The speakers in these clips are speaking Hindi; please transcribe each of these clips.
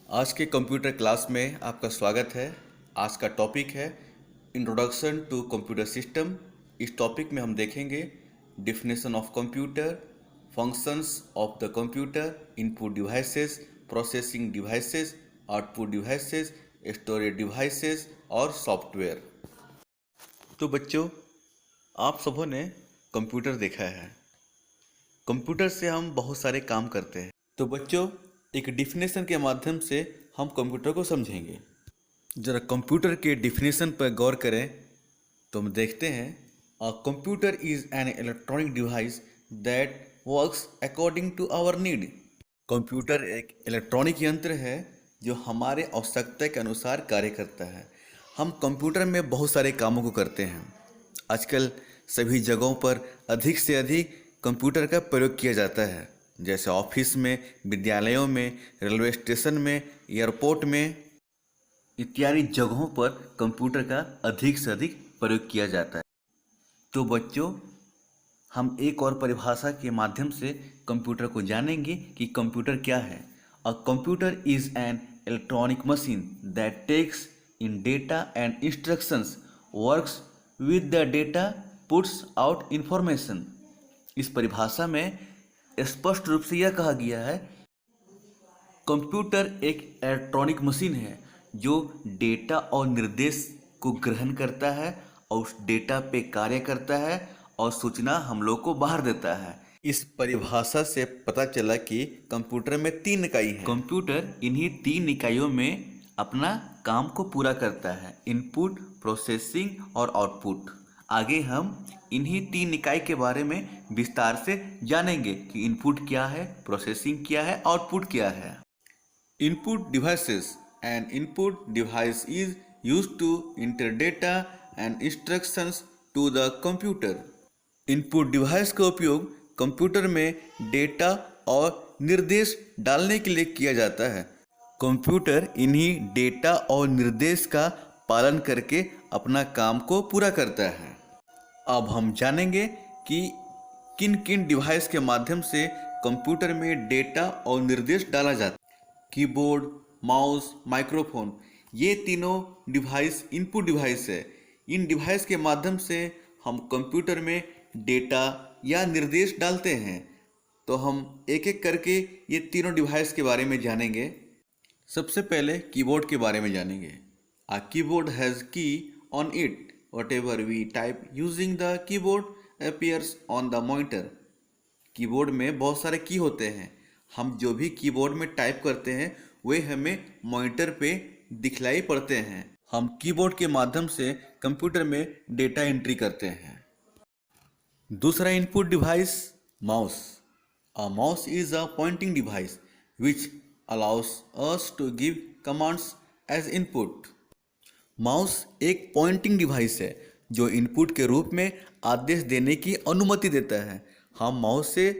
आज के कंप्यूटर क्लास में आपका स्वागत है। आज का टॉपिक है इंट्रोडक्शन टू कंप्यूटर सिस्टम। इस टॉपिक में हम देखेंगे definition of computer, functions of the computer, input devices, processing devices, output devices, storage devices और सॉफ्टवेयर। तो बच्चों, आप सबों ने कंप्यूटर देखा है। कंप्यूटर से हम बहुत सारे काम करते हैं। तो बच्चों, एक डिफिनेशन के माध्यम से हम कंप्यूटर को समझेंगे। जरा कंप्यूटर के डिफिनेशन पर गौर करें तो हम देखते हैं a computer is an electronic device that works according to our need. Computer एक इलेक्ट्रॉनिक यंत्र है जो हमारे आवश्यकता के अनुसार कार्य करता है। हम कंप्यूटर में बहुत सारे कामों को करते हैं। आजकल सभी जगहों पर अधिक से अधिक कंप्यूटर का प्रयोग किया जाता है, जैसे ऑफिस में, विद्यालयों में, रेलवे स्टेशन में, एयरपोर्ट में इत्यादि जगहों पर कंप्यूटर का अधिक से अधिक प्रयोग किया जाता है। तो बच्चों, हम एक और परिभाषा के माध्यम से कंप्यूटर को जानेंगे कि कंप्यूटर क्या है। A computer is an electronic machine that takes in data and instructions, works with the data, puts out information. इस परिभाषा में स्पष्ट रूप से यह कहा गया है, कंप्यूटर एक इलेक्ट्रॉनिक मशीन है जो डेटा और निर्देश को ग्रहण करता है और उस डेटा पे कार्य करता है और सूचना हम लोग को बाहर देता है। इस परिभाषा से पता चला कि कंप्यूटर में 3 इकाई हैं। कंप्यूटर इन्हीं 3 इकाइयों में अपना काम को पूरा करता है, इनपुट, प्रोसेसिंग और आउटपुट। आगे हम इन्हीं 3 इकाई के बारे में विस्तार से जानेंगे कि इनपुट क्या है, प्रोसेसिंग क्या है, आउटपुट क्या है। Input devices. An input device is used to enter data and instructions to the computer. Input device का उपयोग कंप्यूटर में डेटा और निर्देश डालने के लिए किया जाता है। कंप्यूटर इन्हीं डेटा और निर्देश का पालन करके अपना काम को पूरा करता है। अब हम जानेंगे कि किन किन डिवाइस के माध्यम से कंप्यूटर में डेटा और निर्देश डाला जाता है। कीबोर्ड, माउस, माइक्रोफोन, ये तीनों डिवाइस इनपुट डिवाइस है। इन डिवाइस के माध्यम से हम कंप्यूटर में डेटा या निर्देश डालते हैं। तो हम एक एक करके ये तीनों डिवाइस के बारे में जानेंगे। सबसे पहले कीबोर्ड के बारे में जानेंगे। A keyboard has key on it. Whatever we type using the keyboard appears on the monitor. Keyboard में बहुत सारे की होते हैं। हम जो भी कीबोर्ड में टाइप करते हैं वे हमें मॉनिटर पे दिखलाई पड़ते हैं। हम कीबोर्ड के माध्यम से कंप्यूटर में डेटा एंट्री करते हैं। दूसरा input device mouse. A mouse is a pointing device which allows us to give commands as input. Mouse एक पॉइंटिंग डिवाइस है जो इनपुट के रूप में आदेश देने की अनुमति देता है। हम माउस से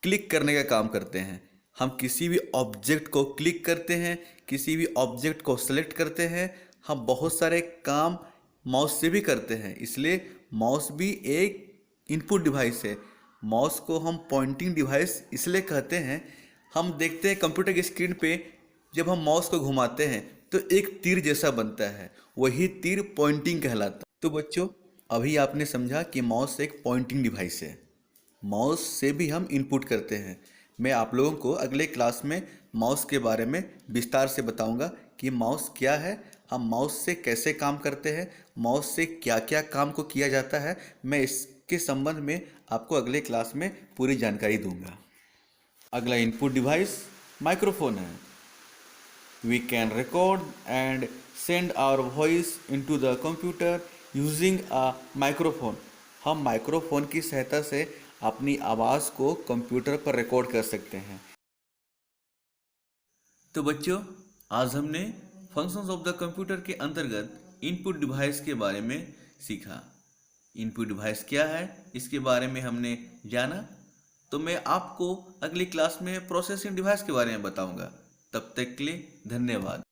क्लिक करने का काम करते हैं। हम किसी भी ऑब्जेक्ट को क्लिक करते हैं, किसी भी ऑब्जेक्ट को सेलेक्ट करते हैं। हम बहुत सारे काम माउस से भी करते हैं, इसलिए माउस भी एक इनपुट डिवाइस है। माउस को हम पॉइंटिंग डिवाइस इसलिए कहते हैं। हम देखते हैं कंप्यूटर की स्क्रीन पे जब हम माउस को घुमाते हैं तो एक तीर जैसा बनता है, वही तीर पॉइंटिंग कहलाता है। तो बच्चों, अभी आपने समझा कि माउस एक पॉइंटिंग डिवाइस है। माउस से भी हम इनपुट करते हैं। मैं आप लोगों को अगले क्लास में माउस के बारे में विस्तार से बताऊंगा कि माउस क्या है, हम माउस से कैसे काम करते हैं, माउस से क्या क्या काम को किया जाता है। मैं इसके संबंध में आपको अगले क्लास में पूरी जानकारी दूंगा। अगला इनपुट डिवाइस माइक्रोफोन है। We can record and send our voice into the computer using a microphone. हम माइक्रोफोन की सहायता से अपनी आवाज़ को कंप्यूटर पर रिकॉर्ड कर सकते हैं। तो बच्चों, आज हमने फंक्शंस ऑफ द कंप्यूटर के अंतर्गत इनपुट डिवाइस के बारे में सीखा। इनपुट डिवाइस क्या है इसके बारे में हमने जाना। तो मैं आपको अगली क्लास में प्रोसेसिंग डिवाइस के बारे में बताऊंगा। तब तक के लिए धन्यवाद।